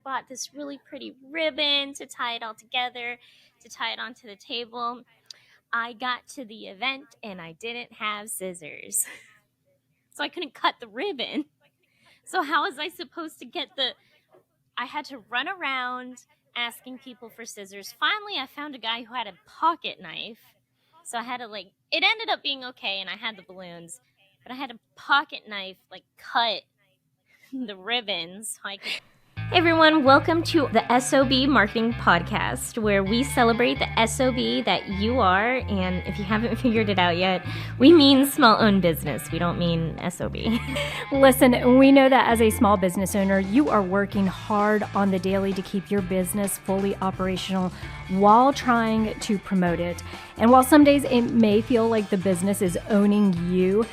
bought this really pretty ribbon to tie it all together, to tie it onto the table. I got to the event and I didn't have scissors. So I couldn't cut the ribbon. So how was I supposed to get I had to run around asking people for scissors. Finally, I found a guy who had a pocket knife. So I had to it ended up being okay and I had the balloons, but I had a pocket knife cut the ribbons so I could. Hey everyone, welcome to the S.O.B Marketing Podcast, where we celebrate the S.O.B that you are, and if you haven't figured it out yet, we mean small-owned business. We don't mean S.O.B. Listen, we know that as a small business owner, you are working hard on the daily to keep your business fully operational while trying to promote it. And while some days it may feel like the business is owning you,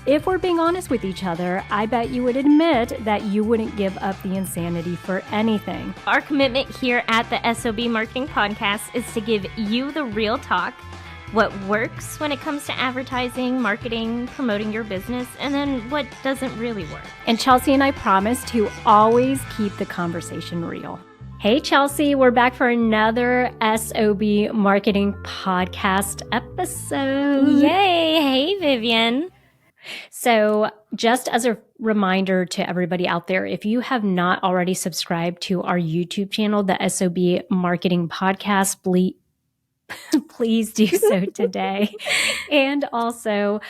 if we're being honest with each other, I bet you would admit that you wouldn't give up the insanity for anything. Our commitment here at the S.O.B Marketing Podcast is to give you the real talk, what works when it comes to advertising, marketing, promoting your business, and then what doesn't really work. And Chelsea and I promise to always keep the conversation real. Hey, Chelsea, we're back for another S.O.B Marketing Podcast episode. Yay! Hey, Vivian. So just as a reminder to everybody out there, if you have not already subscribed to our YouTube channel, the S.O.B Marketing Podcast, please do so today. And also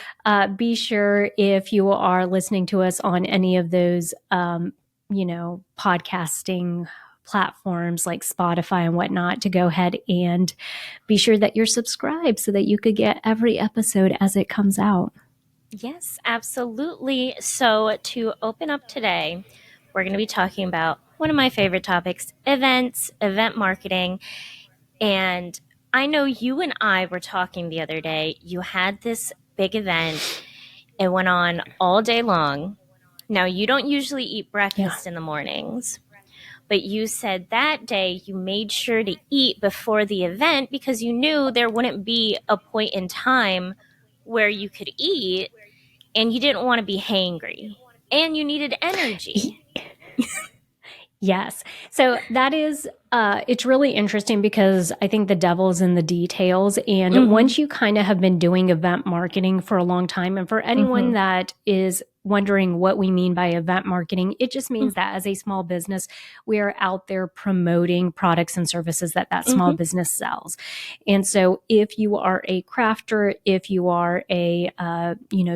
be sure if you are listening to us on any of those, podcasting platforms like Spotify and whatnot, to go ahead and be sure that you're subscribed so that you could get every episode as it comes out. Yes, absolutely. So to open up today, we're going to be talking about one of my favorite topics, events, event marketing. And I know you and I were talking the other day. You had this big event. It went on all day long. Now, you don't usually eat breakfast in the mornings, but you said that day you made sure to eat before the event because you knew there wouldn't be a point in time where you could eat and you didn't want to be hangry and you needed energy. Yes. So that is, it's really interesting because I think the devil's in the details. And once you kind of have been doing event marketing for a long time, and for anyone that is wondering what we mean by event marketing, it just means that as a small business, we are out there promoting products and services that small business sells. And so if you are a crafter, if you are a,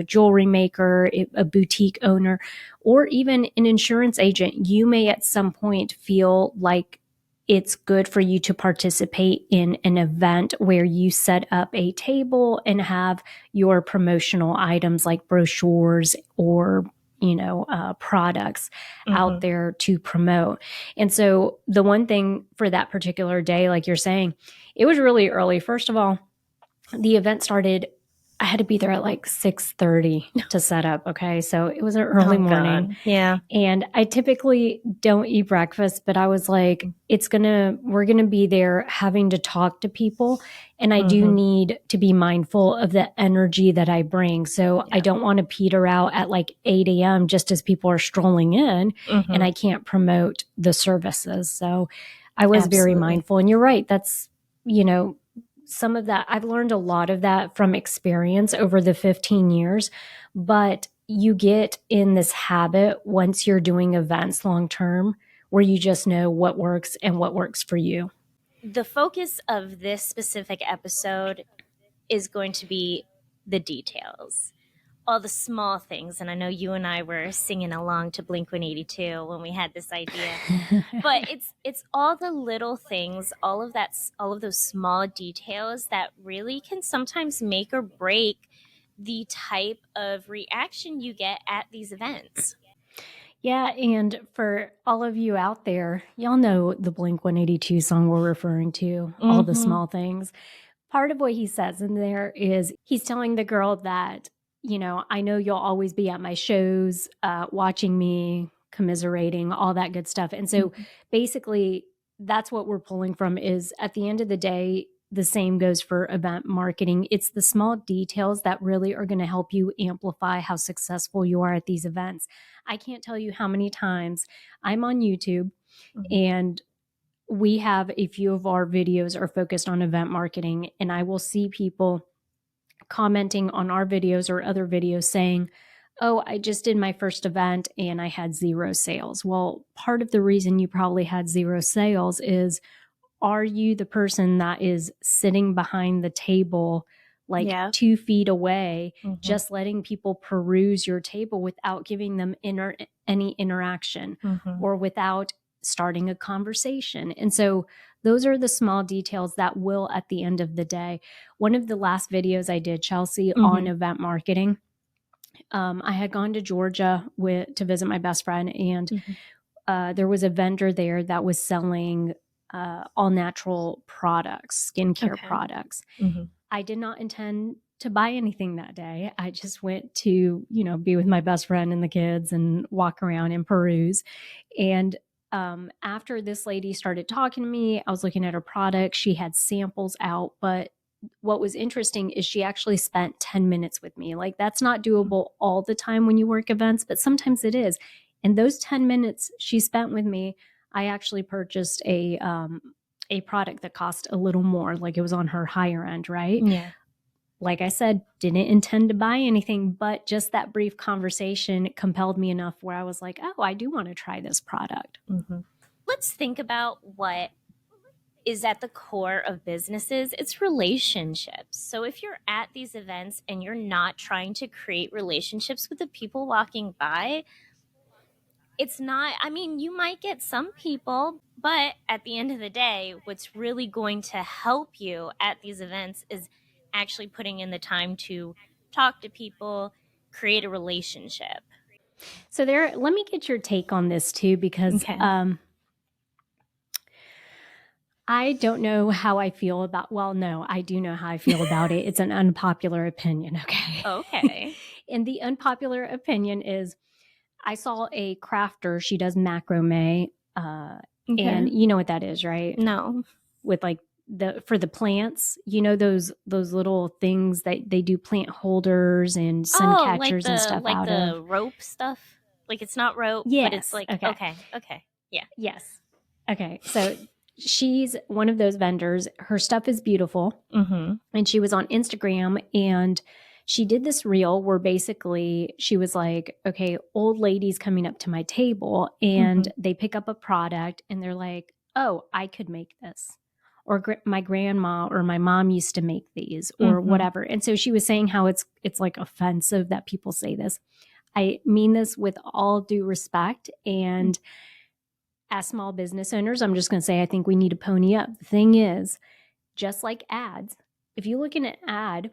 jewelry maker, a boutique owner, or even an insurance agent, you may at some point feel like it's good for you to participate in an event where you set up a table and have your promotional items like brochures or products out there to promote. And so the one thing for that particular day, like you're saying, it was really early. First of all, the event started, I had to be there at like 6:30 to set up. Okay. So it was an early morning. God. Yeah. And I typically don't eat breakfast, but I was like, we're going to be there having to talk to people. And I do need to be mindful of the energy that I bring. So I don't want to peter out at like 8 a.m. just as people are strolling in and I can't promote the services. So I was very mindful. And you're right. That's, some of that, I've learned a lot of that from experience over the 15 years, but you get in this habit once you're doing events long term where you just know what works and what works for you. The focus of this specific episode is going to be the details, all the small things. And I know you and I were singing along to Blink-182 when we had this idea, but it's all the little things, all of those small details that really can sometimes make or break the type of reaction you get at these events. Yeah, and for all of you out there, y'all know the Blink-182 song we're referring to, all the small things. Part of what he says in there is he's telling the girl that, I know you'll always be at my shows, watching me, commiserating, all that good stuff. And so basically that's what we're pulling from is at the end of the day, the same goes for event marketing. It's the small details that really are going to help you amplify how successful you are at these events. I can't tell you how many times I'm on YouTube And we have a few of our videos are focused on event marketing, and I will see people commenting on our videos or other videos saying, oh, I just did my first event and I had 0 sales. Well, part of the reason you probably had 0 sales is, are you the person that is sitting behind the table, like 2 feet away, just letting people peruse your table without giving them any interaction or without starting a conversation? And so those are the small details that will, at the end of the day. One of the last videos I did, Chelsea, on event marketing, I had gone to Georgia to visit my best friend, and there was a vendor there that was selling all natural products, skincare products. I did not intend to buy anything that day. I just went to, be with my best friend and the kids and walk around and peruse. And after this lady started talking to me, I was looking at her products. She had samples out, but what was interesting is she actually spent 10 minutes with me. Like, that's not doable all the time when you work events, but sometimes it is. And those 10 minutes she spent with me, I actually purchased a product that cost a little more, like it was on her higher end, right? Yeah. Like I said, didn't intend to buy anything, but just that brief conversation compelled me enough where I was like, oh, I do want to try this product. Let's think about what is at the core of businesses. It's relationships. So if you're at these events and you're not trying to create relationships with the people walking by, it's not, I mean, you might get some people, but at the end of the day, what's really going to help you at these events is actually putting in the time to talk to people, create a relationship. So let me get your take on this too, because I don't know how I feel about, well, no, I do know how I feel about it. It's an unpopular opinion, okay? Okay. And the unpopular opinion is, I saw a crafter, she does macrame, and you know what that is, right? No. With like for the plants, those little things that they do plant holders and sun catchers and stuff like out the of. rope stuff? Like, it's not rope, Yes. but it's like, okay. Yeah. Yes. Okay. So she's one of those vendors. Her stuff is beautiful. And she was on Instagram, and she did this reel where basically she was like, okay, old ladies coming up to my table and they pick up a product and they're like, oh, I could make this. Or my grandma or my mom used to make these, or whatever. And so she was saying how it's like offensive that people say this. I mean this with all due respect. And as small business owners, I'm just going to say, I think we need to pony up. The thing is, just like ads, if you look at an ad,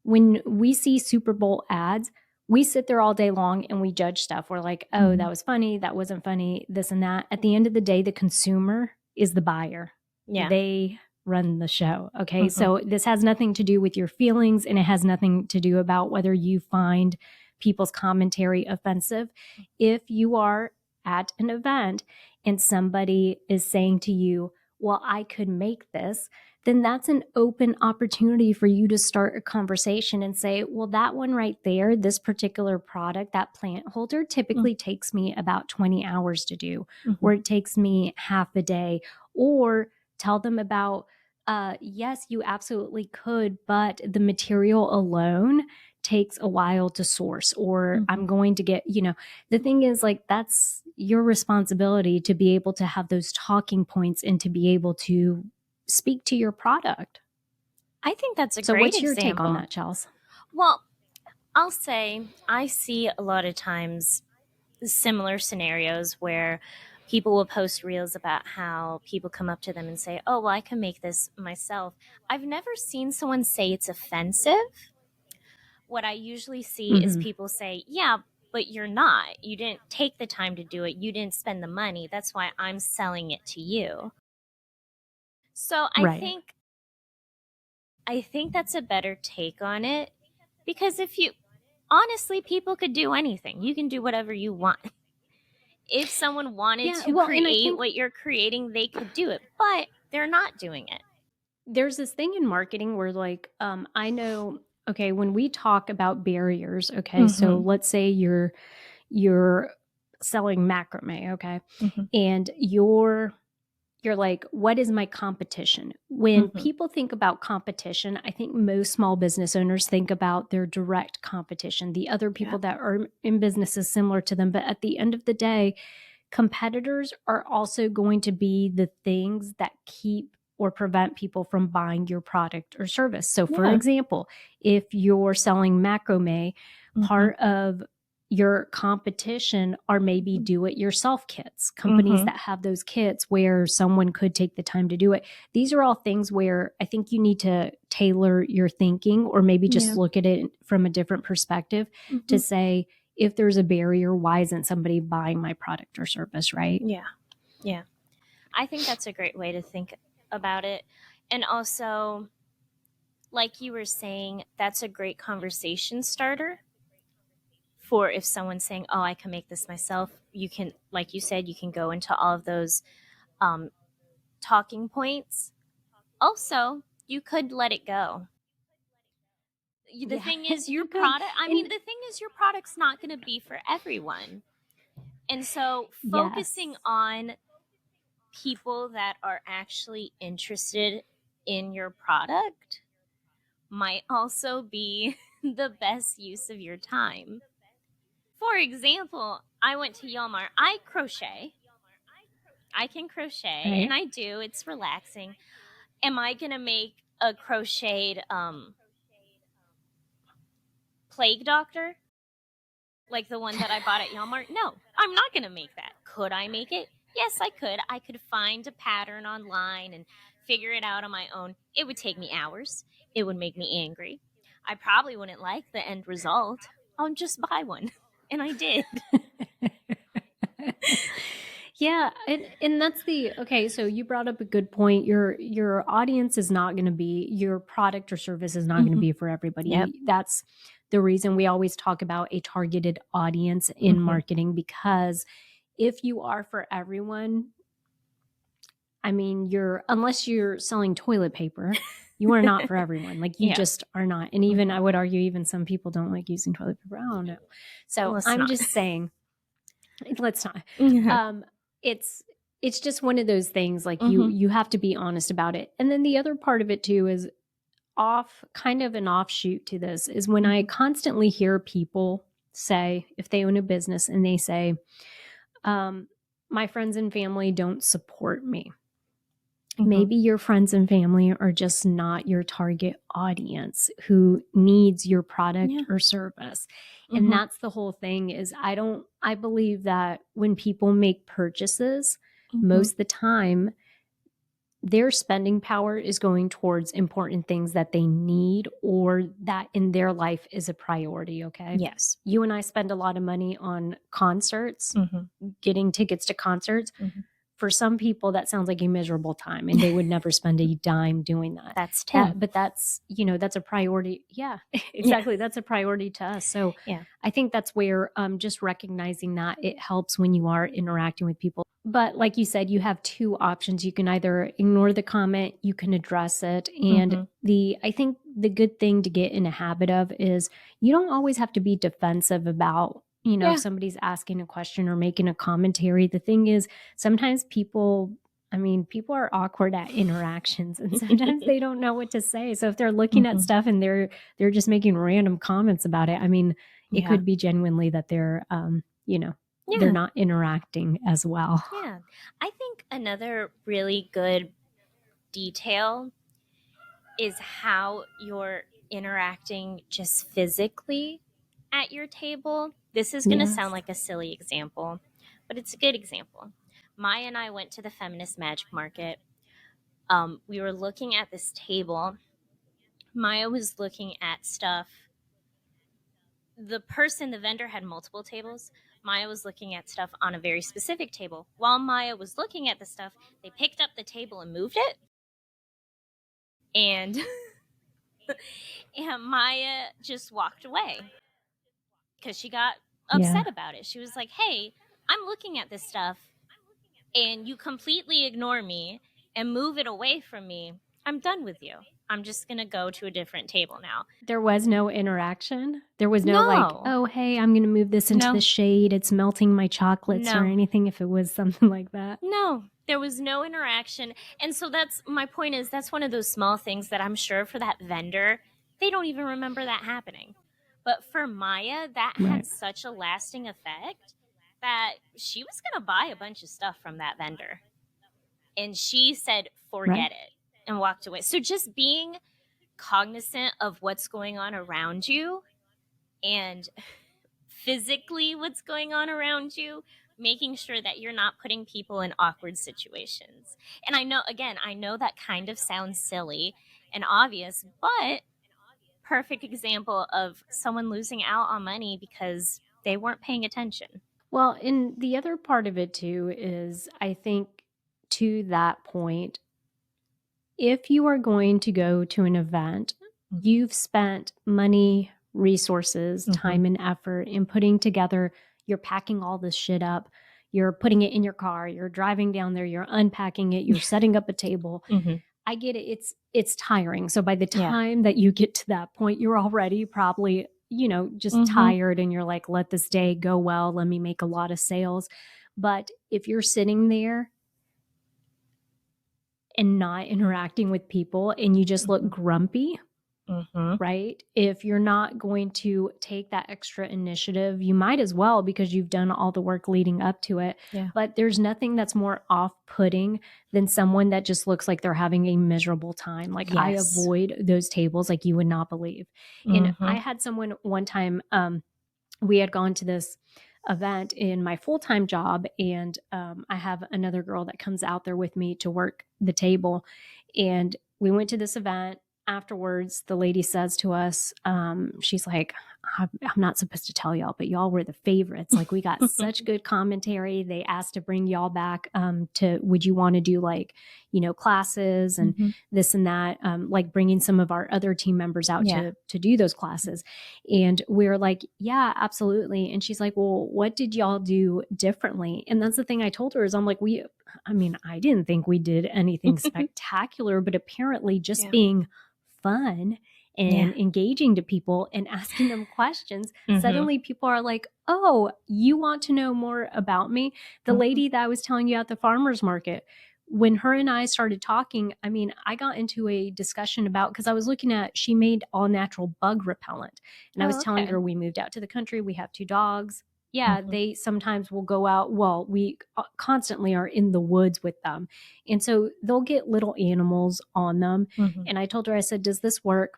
when we see Super Bowl ads, we sit there all day long and we judge stuff. We're like, oh, that was funny, that wasn't funny, this and that. At the end of the day, the consumer is the buyer. Yeah. They run the show. Okay. So this has nothing to do with your feelings, and it has nothing to do about whether you find people's commentary offensive. If you are at an event and somebody is saying to you, well, I could make this, then that's an open opportunity for you to start a conversation and say, well, that one right there, this particular product, that plant holder typically takes me about 20 hours to do, or it takes me half a day. Or tell them about, yes, you absolutely could, but the material alone takes a while to source, or I'm going to get, the thing is, like, that's your responsibility to be able to have those talking points and to be able to speak to your product. I think that's a So great what's your example. take on that, Chels? Well, I'll say I see a lot of times similar scenarios where people will post reels about how people come up to them and say, oh, well, I can make this myself. I've never seen someone say it's offensive. What I usually see is people say, yeah, but you're not. You didn't take the time to do it. You didn't spend the money. That's why I'm selling it to you. So I think that's a better take on it, because honestly, people could do anything. You can do whatever you want. If someone wanted to create what you're creating, they could do it, but they're not doing it. There's this thing in marketing where, like, I know, okay, when we talk about barriers, okay, so let's say you're selling macrame, okay? Mm-hmm. And you're like, what is my competition? When people think about competition, I think most small business owners think about their direct competition, the other people that are in businesses similar to them. But at the end of the day, competitors are also going to be the things that keep or prevent people from buying your product or service. So for example, if you're selling macrame, part of your competition are maybe do-it-yourself kits, companies that have those kits where someone could take the time to do it. These are all things where I think you need to tailor your thinking, or maybe just look at it from a different perspective to say, if there's a barrier, why isn't somebody buying my product or service, right? Yeah. I think that's a great way to think about it. And also, like you were saying, that's a great conversation starter for if someone's saying, oh, I can make this myself. You can, like you said, you can go into all of those talking points. Also, you could let it go. The thing is, your product, the thing is, your product's not going to be for everyone. And so focusing on people that are actually interested in your product might also be the best use of your time. For example, I went to Walmart. I crochet. I can crochet, and I do. It's relaxing. Am I going to make a crocheted plague doctor? Like the one that I bought at Walmart? No, I'm not going to make that. Could I make it? Yes, I could. I could find a pattern online and figure it out on my own. It would take me hours. It would make me angry. I probably wouldn't like the end result. I'll just buy one. And I did. Yeah, and that's okay, so you brought up a good point. Your audience is not going to be, your product or service is not going to be for everybody. That's the reason we always talk about a targeted audience in marketing, because if you are for everyone, I mean, unless you're selling toilet paper, you are not for everyone. Like, you just are not. And even I would argue, even some people don't like using toilet paper. I don't know. So I'm just saying, let's not. It's just one of those things, like you have to be honest about it. And then the other part of it too is kind of an offshoot to this is when I constantly hear people say, if they own a business and they say, my friends and family don't support me. Maybe your friends and family are just not your target audience who needs your product or service. And that's the whole thing is I believe that when people make purchases, most of the time, their spending power is going towards important things that they need or that in their life is a priority, okay? Yes. You and I spend a lot of money on concerts, getting tickets to concerts. For some people, that sounds like a miserable time, and they would never spend a dime doing that. That's Tim. But that's, that's a priority. Yeah, exactly. Yeah. That's a priority to us. So I think that's where just recognizing that it helps when you are interacting with people. But like you said, you have two options. You can either ignore the comment, you can address it. And I think the good thing to get in a habit of is you don't always have to be defensive about if somebody's asking a question or making a commentary. The thing is, sometimes people are awkward at interactions, and sometimes they don't know what to say. So if they're looking at stuff and they're just making random comments about it, I mean, it could be genuinely that they're, they're not interacting as well. Yeah. I think another really good detail is how you're interacting just physically at your table. This is going to sound like a silly example, but it's a good example. Maya and I went to the Feminist Magic Market. We were looking at this table. Maya was looking at stuff. The vendor had multiple tables. Maya was looking at stuff on a very specific table. While Maya was looking at the stuff, they picked up the table and moved it. And Maya just walked away because she got upset about it. She was like, hey, I'm looking at this stuff and you completely ignore me and move it away from me. I'm done with you. I'm just going to go to a different table now. There was no interaction? There was no like, No. oh, hey, I'm going to move this into No. the shade. It's melting my chocolates or No. anything if it was something like that. No, there was no interaction. And so that's my point is that's one of those small things that I'm sure for that vendor, they don't even remember that happening. But for Maya, that had Right. such a lasting effect that she was going to buy a bunch of stuff from that vendor. And she said, forget it, and walked away. So just being cognizant of what's going on around you and physically what's going on around you, making sure that you're not putting people in awkward situations. And I know that kind of sounds silly and obvious, but perfect example of someone losing out on money because they weren't paying attention. Well, and the other part of it too is I think to that point, if you are going to go to an event, you've spent money, resources, time, and effort in putting together, you're packing all this shit up, you're putting it in your car, you're driving down there, you're unpacking it, you're setting up a table. I get it. It's tiring. So by the time that you get to that point, you're already probably, just tired and you're like, let this day go well. Let me make a lot of sales. But if you're sitting there and not interacting with people and you just look grumpy, right? If you're not going to take that extra initiative, you might as well because you've done all the work leading up to it. Yeah. But there's nothing that's more off-putting than someone that just looks like they're having a miserable time. Like I avoid those tables like you would not believe. And I had someone one time, we had gone to this event in my full-time job, and I have another girl that comes out there with me to work the table. And we went to this event. Afterwards, the lady says to us, she's like, I'm not supposed to tell y'all, but y'all were the favorites. Like we got such good commentary. They asked to bring y'all back would you want to do like, classes and this and that, like bringing some of our other team members out to do those classes. And we're like, yeah, absolutely. And she's like, well, what did y'all do differently? And that's the thing I told her is I'm like, I didn't think we did anything spectacular, but apparently just being fun and engaging to people and asking them questions, suddenly people are like, oh, you want to know more about me? The lady that I was telling you at the farmer's market, when her and I started talking, I got into a discussion about, because I was looking at, she made all natural bug repellent. And I was telling her, we moved out to the country, we have 2 dogs. Yeah, they sometimes will go out. Well, we constantly are in the woods with them. And so they'll get little animals on them. And I told her, I said, does this work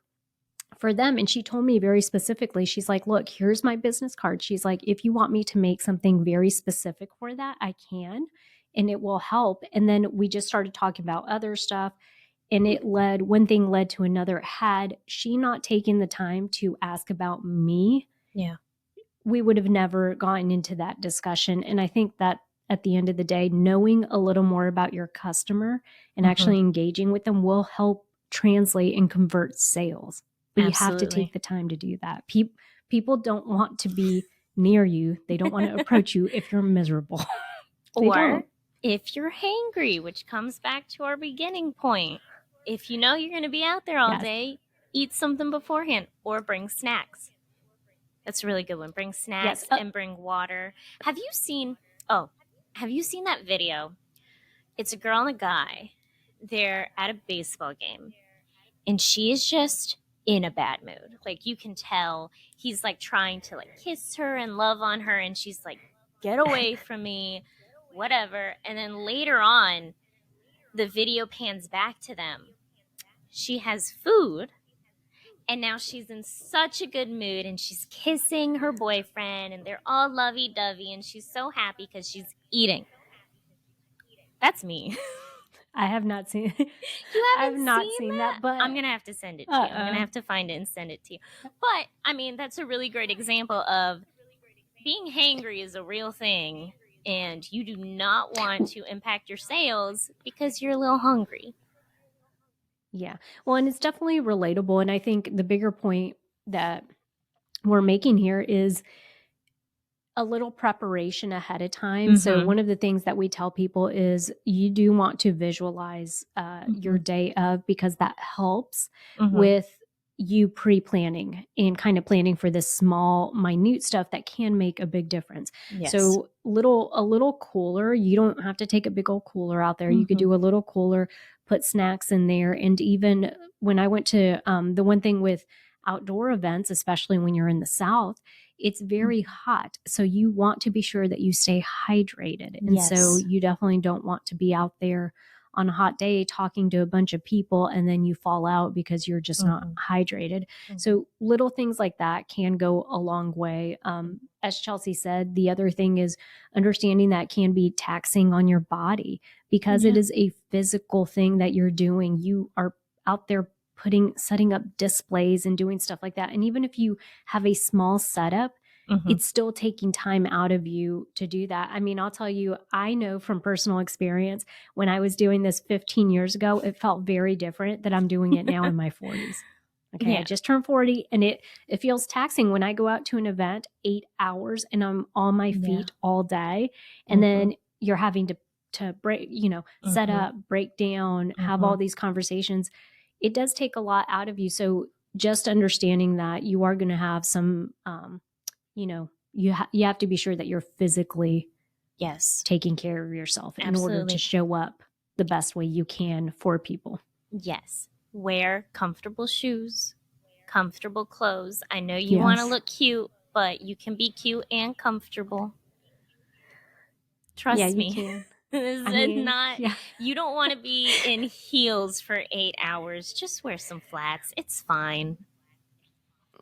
for them? And she told me very specifically, she's like, look, here's my business card. She's like, if you want me to make something very specific for that, I can, and it will help. And then we just started talking about other stuff. And one thing led to another. Had she not taken the time to ask about me, we would have never gotten into that discussion. And I think that at the end of the day, knowing a little more about your customer and actually engaging with them will help translate and convert sales. But you have to take the time to do that. People don't want to be near you. They don't want to approach you if you're miserable. Or if you're hangry, which comes back to our beginning point. If you know you're going to be out there all day, eat something beforehand or bring snacks. That's a really good one. Bring snacks and bring water. Have you seen that video? It's a girl and a guy. They're at a baseball game. And she is just in a bad mood. Like you can tell he's like trying to like kiss her and love on her. And she's like, get away from me, whatever. And then later on, the video pans back to them. She has food. And now she's in such a good mood and she's kissing her boyfriend and they're all lovey-dovey and she's so happy because she's eating. That's me. I have not seen it. I've not seen that, but I'm going to have to send it to you. I'm going to have to find it and send it to you. But, that's a really great example of being hangry is a real thing and you do not want to impact your sales because you're a little hungry. Yeah. Well, and it's definitely relatable. And I think the bigger point that we're making here is a little preparation ahead of time. So one of the things that we tell people is you do want to visualize your day of, because that helps with you pre-planning and kind of planning for this small, minute stuff that can make a big difference. Yes. So a little cooler. You don't have to take a big old cooler out there. You could do a little cooler, put snacks in there. And even when I went to the one thing with outdoor events, especially when you're in the South, it's very hot. So you want to be sure that you stay hydrated. And so you definitely don't want to be out there on a hot day talking to a bunch of people and then you fall out because you're just not hydrated. So little things like that can go a long way. As Chelsea said, the other thing is understanding that can be taxing on your body because it is a physical thing that you're doing. You are out there setting up displays and doing stuff like that. And even if you have a small setup, it's still taking time out of you to do that. I mean, I'll tell you, I know from personal experience, when I was doing this 15 years ago, it felt very different that I'm doing it now in my 40s. Okay. I just turned 40 and it feels taxing when I go out to an event 8 hours and I'm on my feet all day. And then you're having to break, set up, break down, have all these conversations. It does take a lot out of you. So just understanding that you are going to have some, you have to be sure that you're physically taking care of yourself in order to show up the best way you can for people. Yes. Wear comfortable shoes, comfortable clothes. I know you want to look cute, but you can be cute and comfortable. Trust me. Can. You don't want to be in heels for 8 hours. Just wear some flats. It's fine.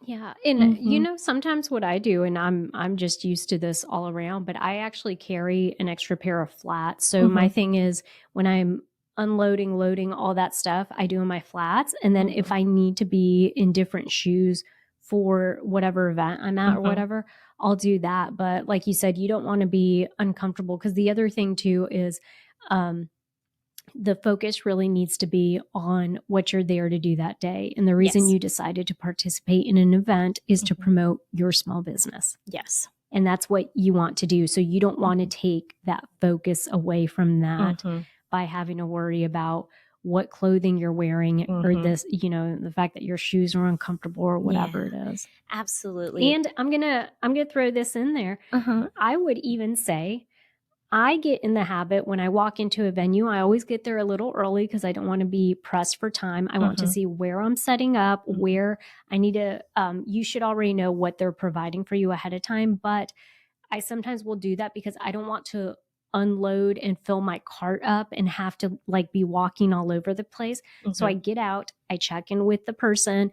Yeah. And sometimes what I do, and I'm just used to this all around, but I actually carry an extra pair of flats. So my thing is when I'm unloading, loading, all that stuff, I do in my flats. And then if I need to be in different shoes for whatever event I'm at or whatever, I'll do that. But like you said, you don't want to be uncomfortable, because the other thing too is the focus really needs to be on what you're there to do that day. And the reason you decided to participate in an event is to promote your small business. Yes. And that's what you want to do. So you don't want to take that focus away from that by having to worry about what clothing you're wearing or this, the fact that your shoes are uncomfortable or whatever it is. Absolutely. And I'm going to throw this in there. I would even say I get in the habit when I walk into a venue, I always get there a little early because I don't want to be pressed for time. I want to see where I'm setting up, where I need to, you should already know what they're providing for you ahead of time. But I sometimes will do that because I don't want to unload and fill my cart up and have to be walking all over the place. So I get out, I check in with the person,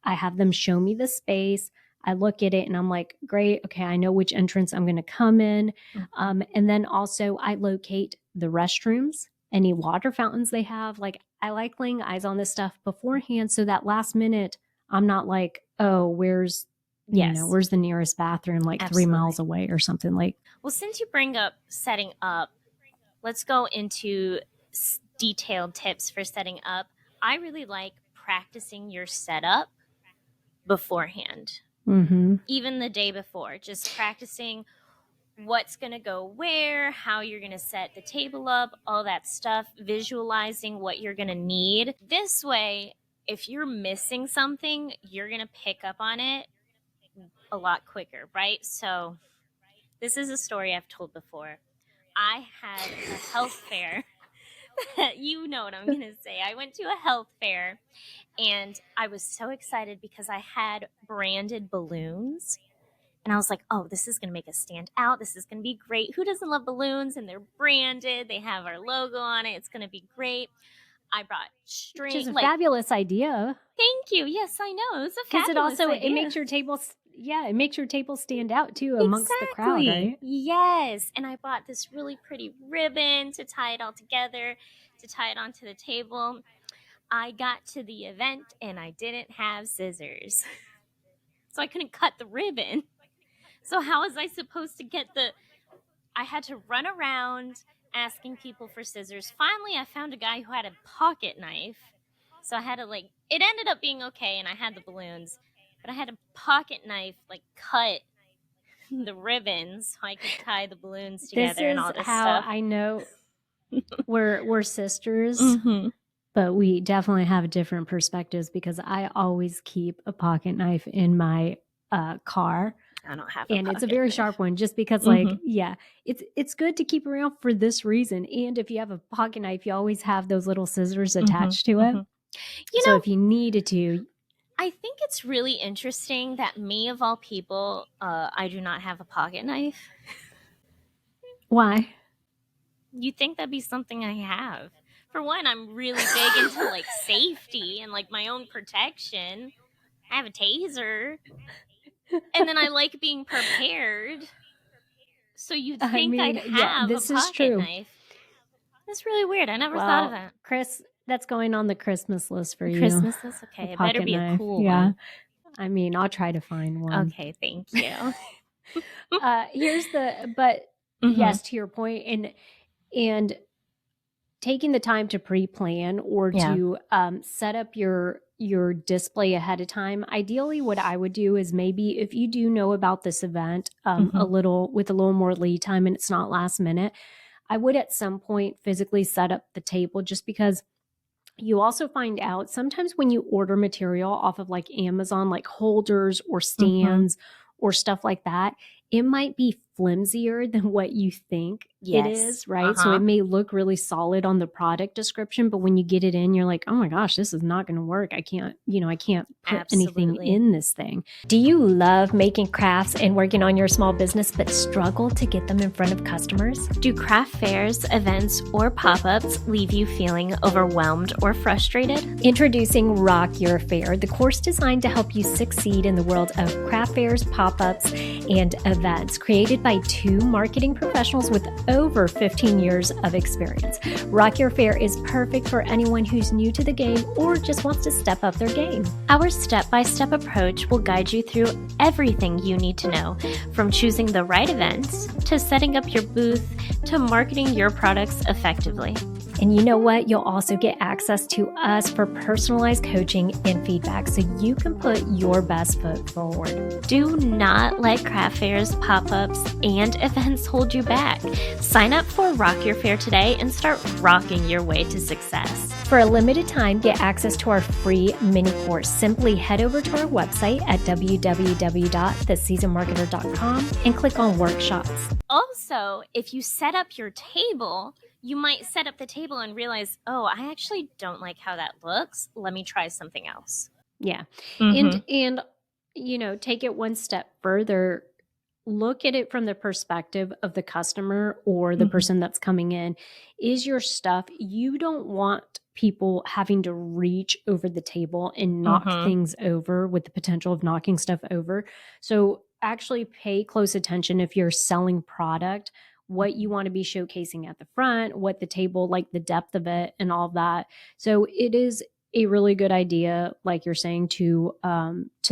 I have them show me the space. I look at it and I'm like, great. Okay. I know which entrance I'm going to come in. And then also I locate the restrooms, any water fountains they have. I like laying eyes on this stuff beforehand so that last minute I'm not like, oh, where's the nearest bathroom 3 miles away or something like. Well, since you bring up setting up, let's go into detailed tips for setting up. I really like practicing your setup beforehand. Even the day before, just practicing what's going to go where, how you're going to set the table up, all that stuff, visualizing what you're going to need. This way, if you're missing something, you're going to pick up on it a lot quicker, right? So this is a story I've told before. I had a health fair. You know what I'm going to say. I went to a health fair and I was so excited because I had branded balloons. And I was like, oh, this is going to make us stand out. This is going to be great. Who doesn't love balloons? And they're branded. They have our logo on it. It's going to be great. I brought string. Which is a fabulous idea. Thank you. Yes, I know. It was a fabulous idea. It makes your table, it makes your table stand out too amongst the crowd, right? Yes. And I bought this really pretty ribbon to tie it all together, to tie it onto the table. I got to the event and I didn't have scissors. So I couldn't cut the ribbon. So how was I supposed to get I had to run around asking people for scissors. Finally, I found a guy who had a pocket knife. So I had to it ended up being okay and I had the balloons, but I had a pocket knife cut the ribbons. I could tie the balloons This together and is all this how stuff. I know we're sisters, Mm-hmm. but we definitely have different perspectives because I always keep a pocket knife in my car. I don't have And it's a very sharp one just because like, yeah, it's good to keep around for this reason. And if you have a pocket knife, you always have those little scissors attached to it. So if you needed to. I think it's really interesting that me of all people, I do not have a pocket knife. Why? You'd think that'd be something I have. For one, I'm really big into like safety and like my own protection. I have a taser. And then I like being prepared. So you'd think I'd have this a pocket is true. knife. That's really weird. I never thought of that. Chris, that's going on the Christmas list for you. Christmas list? Okay, it better be a cool one. I mean, I'll try to find one. Okay, thank you. Yes, to your point, and taking the time to pre-plan or to set up your display ahead of time. Ideally, what I would do is maybe if you do know about this event with a little more lead time and it's not last minute, I would at some point physically set up the table, just because you also find out sometimes when you order material off of like Amazon, like holders or stands or stuff like that, it might be flimsier than what you think it is, right? So it may look really solid on the product description, but when you get it in, you're like, oh my gosh, this is not going to work. I can't put anything in this thing. Do you love making crafts and working on your small business, but struggle to get them in front of customers? Do craft fairs, events, or pop-ups leave you feeling overwhelmed or frustrated? Introducing Rock Your Fair, the course designed to help you succeed in the world of craft fairs, pop-ups, and events, created by two marketing professionals with over 15 years of experience. Rock Your Fair is perfect for anyone who's new to the game or just wants to step up their game. Our step-by-step approach will guide you through everything you need to know, from choosing the right events, to setting up your booth, to marketing your products effectively. And you know what? You'll also get access to us for personalized coaching and feedback so you can put your best foot forward. Do not let craft fairs, pop-ups, and events hold you back. Sign up for Rock Your Fair today and start rocking your way to success. For a limited time, get access to our free mini course. Simply head over to our website at www.theseasonmarketer.com and click on workshops. Also, if you set up your table, you might set up the table and realize, oh, I actually don't like how that looks. Let me try something else. Yeah. And take it one step further. Look at it from the perspective of the customer or the person that's coming in. Is your stuff, you don't want people having to reach over the table and knock things over with the potential of knocking stuff over. So actually pay close attention if you're selling product, what you want to be showcasing at the front, what the table, like the depth of it and all of that. So it is a really good idea, like you're saying, to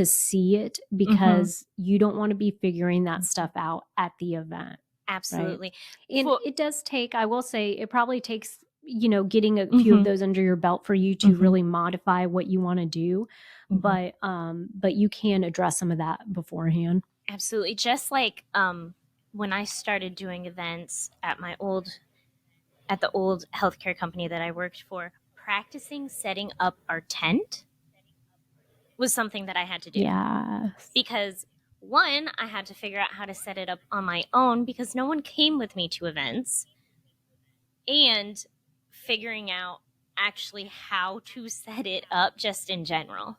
see it, because you don't want to be figuring that stuff out at the event. Absolutely. Right? And it does take, I will say, it probably takes, getting a few of those under your belt for you to really modify what you want to do. But you can address some of that beforehand. Absolutely. Just like when I started doing events at the old healthcare company that I worked for, practicing setting up our tent was something that I had to do. Yes. Because one, I had to figure out how to set it up on my own because no one came with me to events, and figuring out actually how to set it up just in general,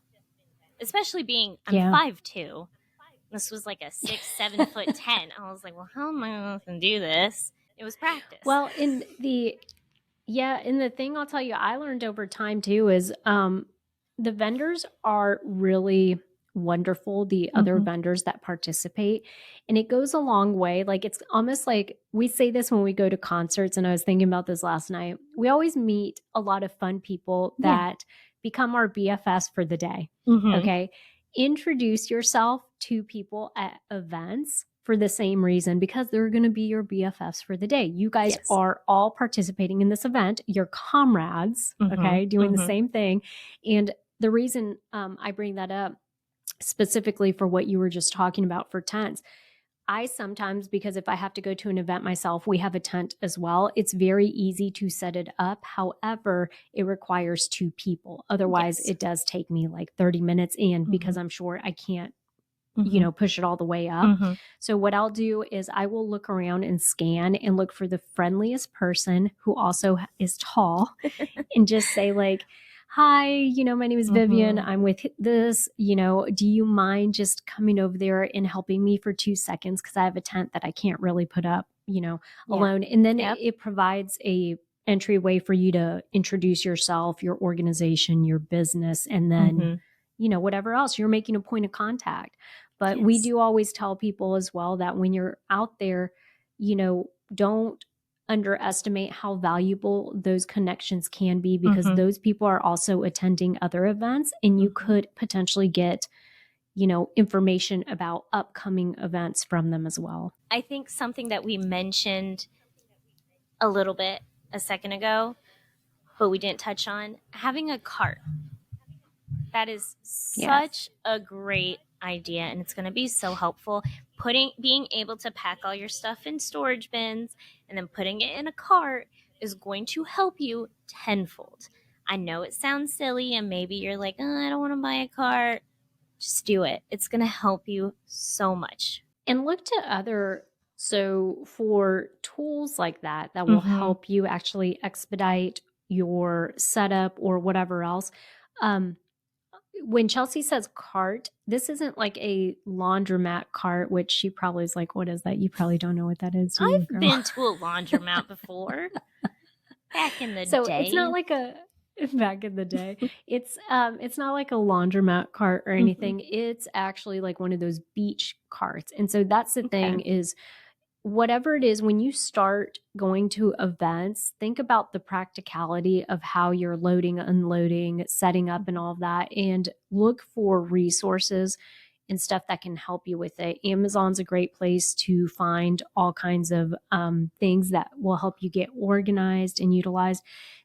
especially being I'm 5'2". This was like a 6-7 foot tent. I was like, well, how am I going to do this? It was practice. Well, and the thing I'll tell you, I learned over time too, is the vendors are really wonderful, the other vendors that participate. And it goes a long way. Like, it's almost like we say this when we go to concerts. And I was thinking about this last night. We always meet a lot of fun people that become our BFFs for the day. Okay. Introduce yourself to people at events for the same reason, because they're going to be your BFFs for the day. You guys are all participating in this event. You're comrades, okay, doing the same thing. And the reason I bring that up specifically for what you were just talking about for tents, I sometimes, because if I have to go to an event myself, we have a tent as well. It's very easy to set it up. However, it requires 2 people. Otherwise, Yes. it does take me like 30 minutes. And because I'm sure I can't, you know, push it all the way up. So what I'll do is I will look around and scan and look for the friendliest person who also is tall and just say like, hi, you know, my name is Vivian. I'm with this, you know, do you mind just coming over there and helping me for 2 seconds? Cause I have a tent that I can't really put up, you know, alone. And then it provides a entryway for you to introduce yourself, your organization, your business, and then, you know, whatever else, you're making a point of contact. But we do always tell people as well that when you're out there, you know, don't underestimate how valuable those connections can be, because those people are also attending other events, and you could potentially get, you know, information about upcoming events from them as well. I think something that we mentioned a little bit a second ago, but we didn't touch on, having a cart. That is such a great idea, and it's going to be so helpful. Being able to pack all your stuff in storage bins and then putting it in a cart is going to help you tenfold. I know it sounds silly, and maybe you're like, oh, I don't want to buy a cart. Just do it. It's going to help you so much. And look to other, so for tools like that will help you actually expedite your setup or whatever else. When Chelsea says cart, this isn't like a laundromat cart, which she probably is like, what is that? You probably don't know what that is. I've been to a laundromat before. Back in the day. So it's not like back in the day. It's not like a laundromat cart or anything. It's actually like one of those beach carts. And so that's the thing is, whatever it is, when you start going to events, think about the practicality of how you're loading, unloading, setting up, and all of that, and look for resources and stuff that can help you with it. Amazon's a great place to find all kinds of things that will help you get organized and utilized.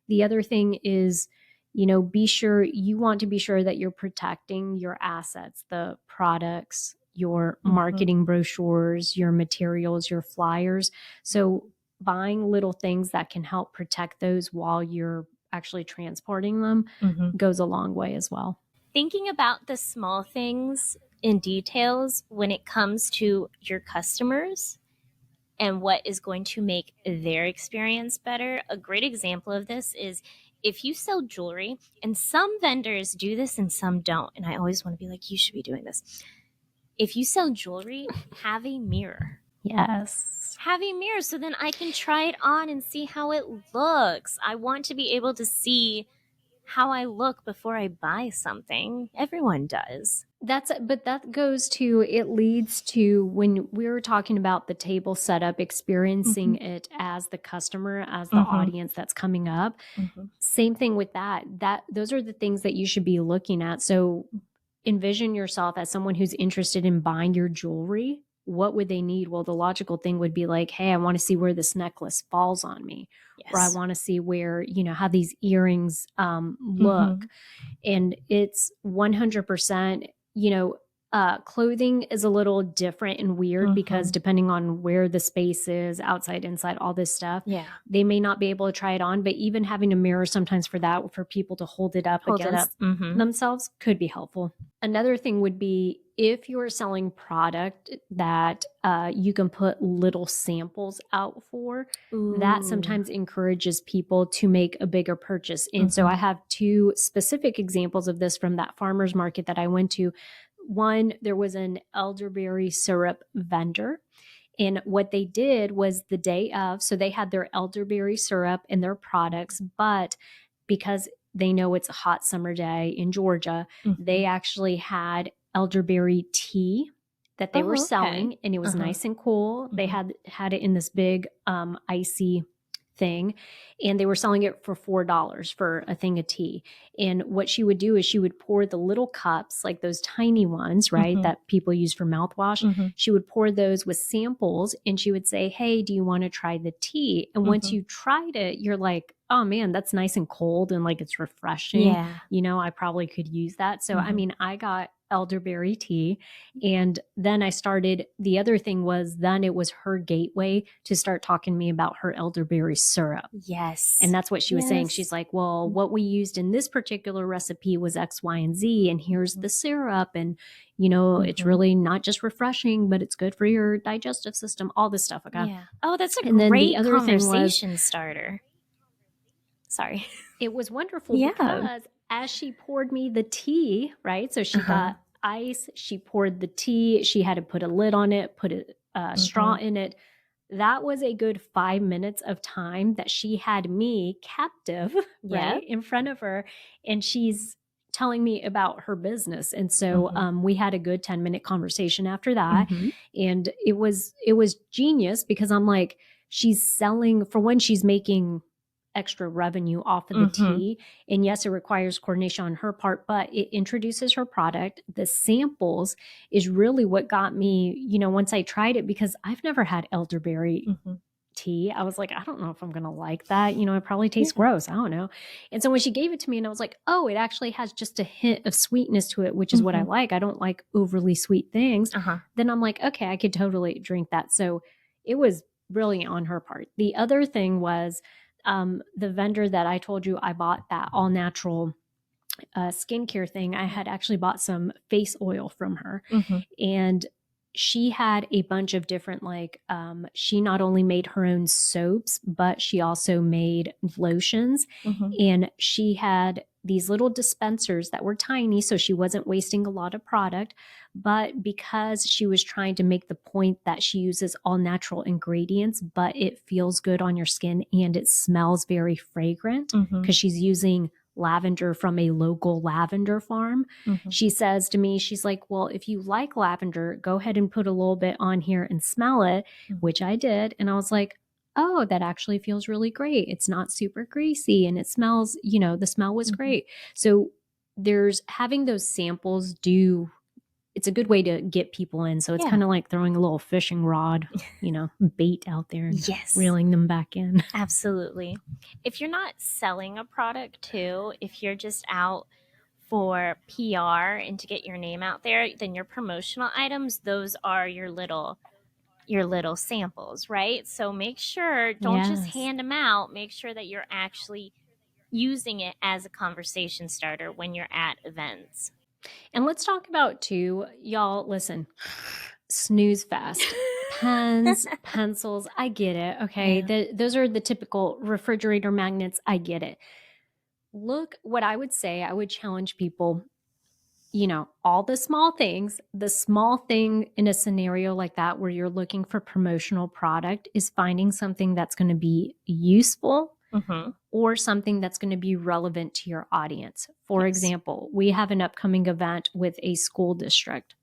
The other thing is, you know, you want to be sure that you're protecting your assets, the products, your marketing brochures, your materials, your flyers. So buying little things that can help protect those while you're actually transporting them goes a long way as well. Thinking about the small things in details when it comes to your customers and what is going to make their experience better. A great example of this is if you sell jewelry, and some vendors do this and some don't, and I always want to be like, you should be doing this. If you sell jewelry, have a mirror. Yes. Have a mirror so then I can try it on and see how it looks. I want to be able to see how I look before I buy something. Everyone does. But that goes to, it leads to when we were talking about the table setup, experiencing it as the customer, as the audience that's coming up. Same thing with that. Those are the things that you should be looking at. So envision yourself as someone who's interested in buying your jewelry. What would they need? Well, the logical thing would be like, hey, I want to see where this necklace falls on me. Yes. Or I want to see where, you know, how these earrings look. And it's 100%, you know, clothing is a little different and weird because depending on where the space is, outside, inside, all this stuff, they may not be able to try it on. But even having a mirror sometimes for people to hold it up against themselves could be helpful. Another thing would be if you're selling product that you can put little samples out for, that sometimes encourages people to make a bigger purchase. And so I have 2 specific examples of this from that farmer's market that I went to. One, there was an elderberry syrup vendor. And what they did was the day of, so they had their elderberry syrup and their products, but because they know it's a hot summer day in Georgia, they actually had elderberry tea that they were selling, and it was nice and cool. They had it in this big icy thing, and they were selling it for $4 for a thing of tea. And what she would do is she would pour the little cups, like those tiny ones, right, that people use for mouthwash. She would pour those with samples, and she would say, hey, do you want to try the tea? And once you tried it, you're like, oh man, that's nice and cold and like it's refreshing. Yeah. You know, I probably could use that. So, I mean, I got elderberry tea. And then the other thing was, then it was her gateway to start talking to me about her elderberry syrup. Yes. And that's what she was saying. She's like, well, what we used in this particular recipe was X, Y, and Z, and here's the syrup. And, it's really not just refreshing, but it's good for your digestive system, all this stuff. Okay. Yeah. Oh, that's a And then great the other conversation starter. Sorry. It was wonderful because as she poured me the tea, right? So she got ice, she poured the tea, she had to put a lid on it, put a straw in it. That was a good 5 minutes of time that she had me captive, right, in front of her. And she's telling me about her business. And so we had a good 10-minute conversation after that. And it was genius because I'm like, she's selling, for one, she's making extra revenue off of the tea. And yes, it requires coordination on her part, but it introduces her product. The samples is really what got me, once I tried it, because I've never had elderberry tea. I was like, I don't know if I'm going to like that. It probably tastes gross. I don't know. And so when she gave it to me and I was like, oh, it actually has just a hint of sweetness to it, which is what I like. I don't like overly sweet things. Then I'm like, okay, I could totally drink that. So it was brilliant on her part. The other thing was, the vendor that I told you I bought that all natural skincare thing, I had actually bought some face oil from her. And she had a bunch of different, she not only made her own soaps, but she also made lotions. And she had these little dispensers that were tiny, so she wasn't wasting a lot of product. But because she was trying to make the point that she uses all natural ingredients, but it feels good on your skin and it smells very fragrant because she's using lavender from a local lavender farm. She says to me, she's like, well, if you like lavender, go ahead and put a little bit on here and smell it, which I did. And I was like, oh, that actually feels really great. It's not super greasy and it smells, the smell was great. So there's having those samples it's a good way to get people in. So it's kind of like throwing a little fishing rod, bait out there and reeling them back in. Absolutely. If you're not selling a product too, if you're just out for PR and to get your name out there, then your promotional items, those are your little samples, right? So make sure, don't just hand them out. Make sure that you're actually using it as a conversation starter when you're at events. And let's talk about too, y'all, listen, snooze fest. Pens, pencils, I get it. Okay. Those are the typical refrigerator magnets. I get it. Look, what I would say, I would challenge people, all the small things. The small thing in a scenario like that where you're looking for promotional product is finding something that's going to be useful or something that's going to be relevant to your audience. For example, we have an upcoming event with a school district.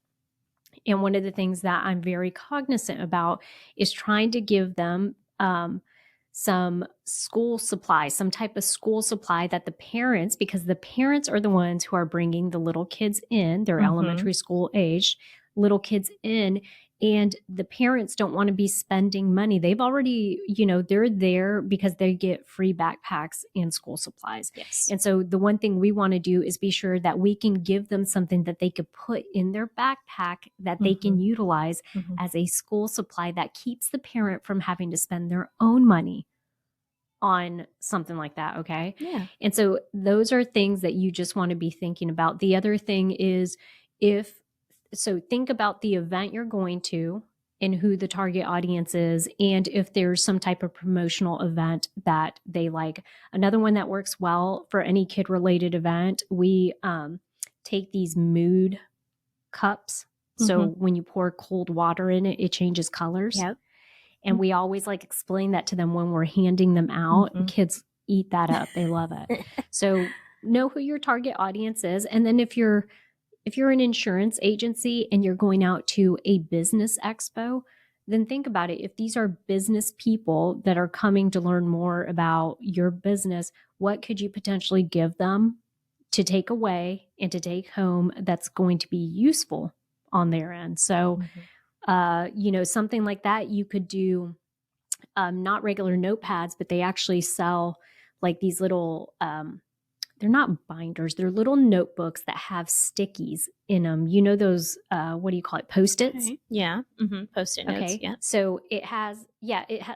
And one of the things that I'm very cognizant about is trying to give them some school supply, some type of school supply that the parents, because the parents are the ones who are bringing the little kids in, they're elementary school age, little kids in, and the parents don't want to be spending money. They've already, they're there because they get free backpacks and school supplies. And so the one thing we want to do is be sure that we can give them something that they could put in their backpack that they can utilize as a school supply that keeps the parent from having to spend their own money on something like that. Okay. Yeah. And so those are things that you just want to be thinking about. The other thing is so think about the event you're going to and who the target audience is, and if there's some type of promotional event that they like. Another one that works well for any kid-related event, we take these mood cups. So when you pour cold water in it, it changes colors. And we always explain that to them when we're handing them out. And kids eat that up. They love it. So know who your target audience is. And then if you're an insurance agency and you're going out to a business expo, then think about it. If these are business people that are coming to learn more about your business, what could you potentially give them to take away and to take home that's going to be useful on their end? So, something like that you could do, not regular notepads, but they actually sell these little they're not binders. They're little notebooks that have stickies in them. You know those, what do you call it? Post-its? Okay. Yeah. Post-it notes. Okay. Yeah. So it has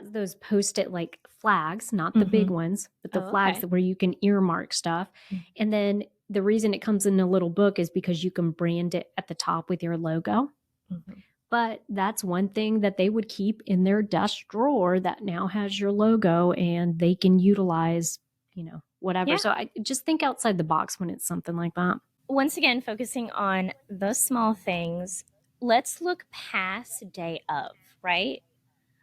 those Post-it like flags, not the big ones, but the flags Okay. where you can earmark stuff. And then the reason it comes in a little book is because you can brand it at the top with your logo. But that's one thing that they would keep in their desk drawer that now has your logo, and they can utilize, whatever. Yeah. So I just think outside the box when it's something like that. Once again, focusing on the small things, let's look past day of, right?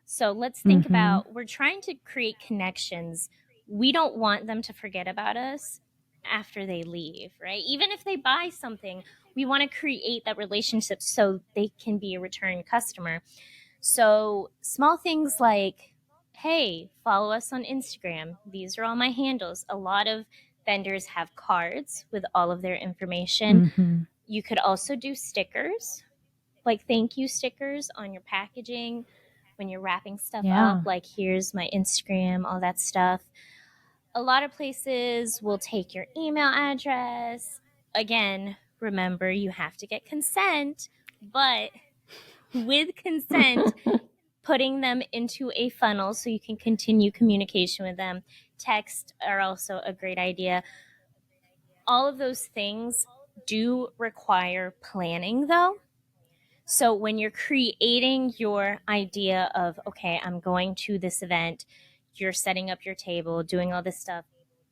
So let's think about, we're trying to create connections. We don't want them to forget about us after they leave, right? Even if they buy something, we want to create that relationship so they can be a return customer. So small things like, hey, follow us on Instagram. These are all my handles. A lot of vendors have cards with all of their information. You could also do stickers, like thank you stickers on your packaging when you're wrapping stuff up, like here's my Instagram, all that stuff. A lot of places will take your email address. Again, remember you have to get consent, but with consent, putting them into a funnel so you can continue communication with them. Text are also a great idea. All of those things do require planning, though. So when you're creating your idea of, okay, I'm going to this event, you're setting up your table, doing all this stuff,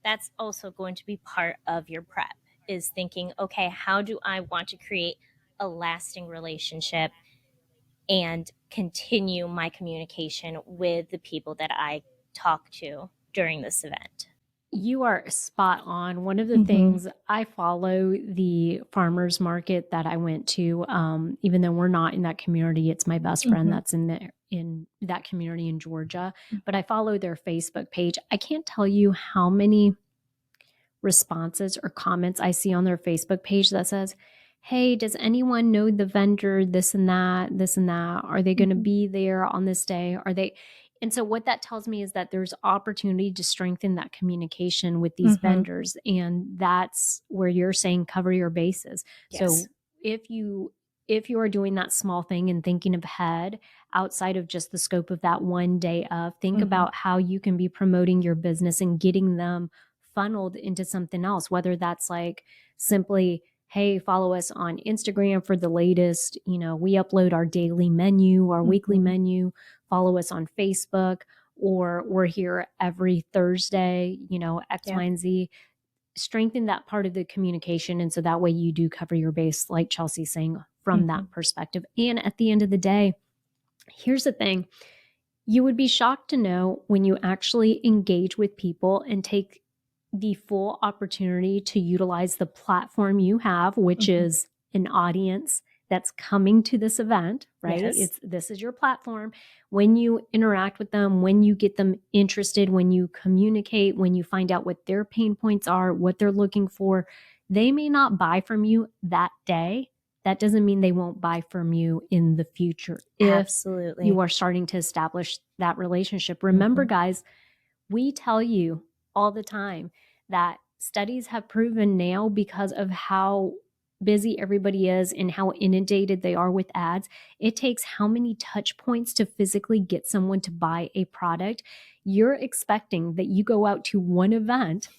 that's also going to be part of your prep, is thinking, okay, how do I want to create a lasting relationship and continue my communication with the people that I talk to during this event? You are spot on. One of the things, I follow the farmers market that I went to, even though we're not in that community. It's my best friend that's in that community in Georgia, but I follow their Facebook page. I can't tell you how many responses or comments I see on their Facebook page that says, hey, does anyone know the vendor, this and that, this and that? Are they going to be there on this day? Are they? And so what that tells me is that there's opportunity to strengthen that communication with these vendors. And that's where you're saying cover your bases. Yes. So if you are doing that small thing and thinking ahead outside of just the scope of that one day of, think about how you can be promoting your business and getting them funneled into something else, whether that's like simply, hey, follow us on Instagram for the latest, we upload our daily menu, our weekly menu, follow us on Facebook, or we're here every Thursday, X, Y, and Z. Strengthen that part of the communication. And so that way you do cover your base, like Chelsea's saying, from that perspective. And at the end of the day, here's the thing. You would be shocked to know when you actually engage with people and take the full opportunity to utilize the platform you have, which is an audience that's coming to this event, right? Yes. This is your platform. When you interact with them, when you get them interested, when you communicate, when you find out what their pain points are, what they're looking for, they may not buy from you that day. That doesn't mean they won't buy from you in the future. Absolutely. If you are starting to establish that relationship. Remember, guys, we tell you all the time that studies have proven now, because of how busy everybody is and how inundated they are with ads, it takes how many touch points to physically get someone to buy a product. You're expecting that you go out to one event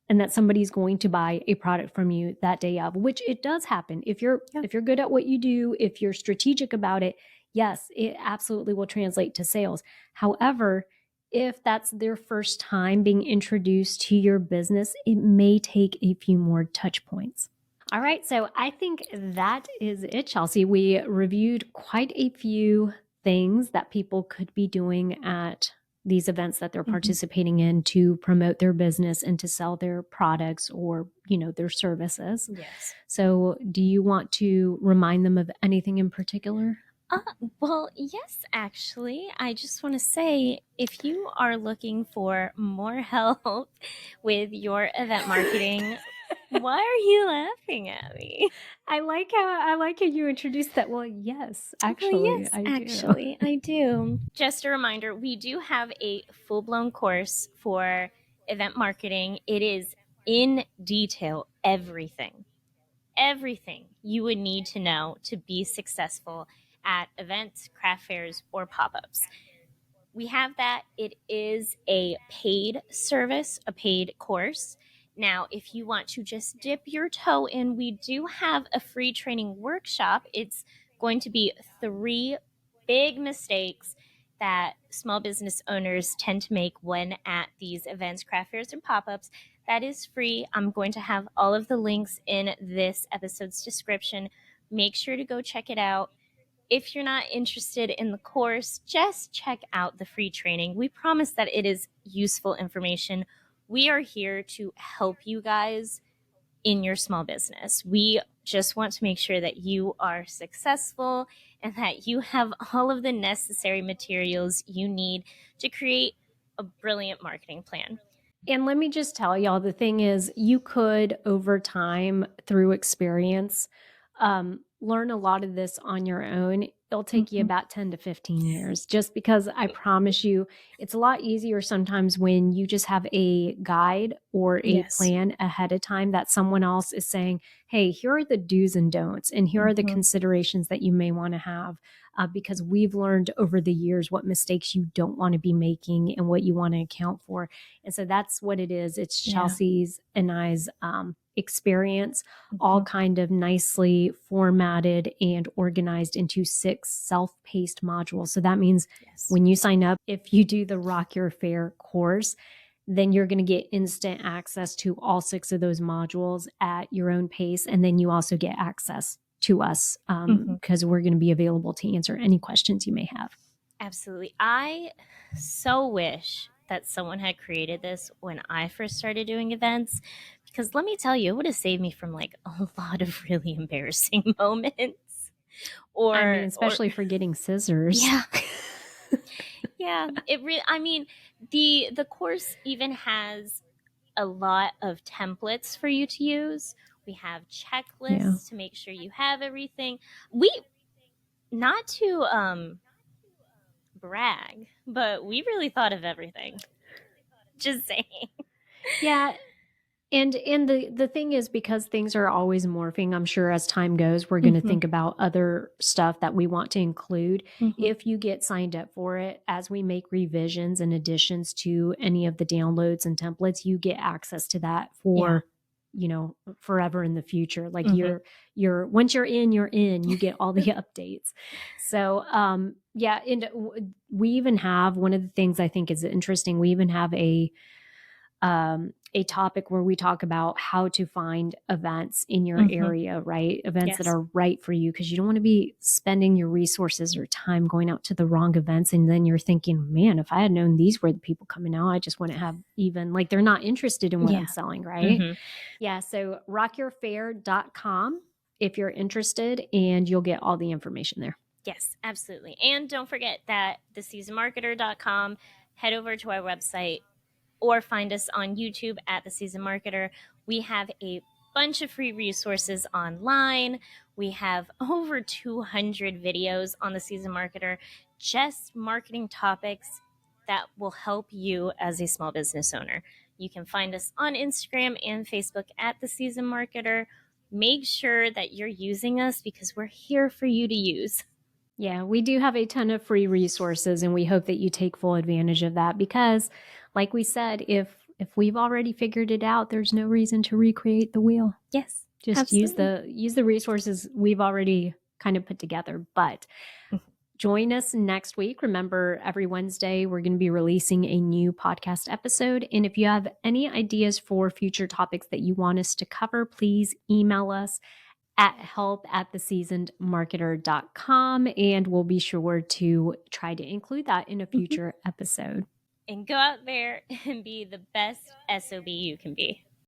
and that somebody's going to buy a product from you that day of, which it does happen. If you're good at what you do, if you're strategic about it, yes, it absolutely will translate to sales. However, if that's their first time being introduced to your business, it may take a few more touch points. All right, so I think that is it, Chelsea. We reviewed quite a few things that people could be doing at these events that they're participating in to promote their business and to sell their products or, their services. Yes. So do you want to remind them of anything in particular? Well, yes, actually. I just want to say, if you are looking for more help with your event marketing, why are you laughing at me? I like how you introduced that. Well, yes, actually, I do. Just a reminder, we do have a full-blown course for event marketing. It is in detail everything you would need to know to be successful at events, craft fairs, or pop-ups. We have that. It is a paid service, a paid course. Now, if you want to just dip your toe in, we do have a free training workshop. It's going to be 3 big mistakes that small business owners tend to make when at these events, craft fairs, and pop-ups. That is free. I'm going to have all of the links in this episode's description. Make sure to go check it out. If you're not interested in the course, just check out the free training. We promise that it is useful information. We are here to help you guys in your small business. We just want to make sure that you are successful and that you have all of the necessary materials you need to create a brilliant marketing plan. And let me just tell y'all, the thing is, you could, over time, through experience, learn a lot of this on your own. It'll take you about 10 to 15 years, just because I promise you, it's a lot easier sometimes when you just have a guide or a plan ahead of time that someone else is saying, hey, here are the do's and don'ts, and here are the considerations that you may want to have. Because we've learned over the years what mistakes you don't want to be making and what you want to account for. And so that's what it is. It's Chelsea's and I's experience, all kind of nicely formatted and organized into 6 self-paced modules. So that means when you sign up, if you do the Rock Your Fair course, then you're going to get instant access to all 6 of those modules at your own pace. And then you also get access to us because we're going to be available to answer any questions you may have. Absolutely. I so wish that someone had created this when I first started doing events, because let me tell you, it would have saved me from like a lot of really embarrassing moments. Or I mean, especially for getting scissors. Yeah. Yeah. The course even has a lot of templates for you to use. We have checklists to make sure you have everything. Not to brag, but we really thought of everything. Just saying. Yeah. And the thing is, because things are always morphing, I'm sure as time goes, we're going to think about other stuff that we want to include. If you get signed up for it, as we make revisions and additions to any of the downloads and templates, you get access to that for, forever in the future. Like you're once you're in, you get all the updates. So, and we even have, one of the things I think is interesting, we even have a topic where we talk about how to find events in your area, right? Events that are right for you, because you don't want to be spending your resources or time going out to the wrong events. And then you're thinking, man, if I had known these were the people coming out, I just wouldn't have even, like, they're not interested in what I'm selling, right? Yeah. So rockyourfair.com if you're interested, and you'll get all the information there. Yes, absolutely. And don't forget that theseasonmarketer.com, head over to our website, or find us on YouTube at The Season Marketer. We have a bunch of free resources online. We have over 200 videos on The Season Marketer, just marketing topics that will help you as a small business owner. You can find us on Instagram and Facebook at The Season Marketer. Make sure that you're using us, because we're here for you to use. Yeah, we do have a ton of free resources, and we hope that you take full advantage of that, because like we said, if we've already figured it out, there's no reason to recreate the wheel. Yes. Just absolutely. use the resources we've already kind of put together. But join us next week. Remember, every Wednesday, we're going to be releasing a new podcast episode. And if you have any ideas for future topics that you want us to cover, please email us at help@theseasonedmarketer.com, and we'll be sure to try to include that in a future episode. And go out there and be the best S.O.B you can be.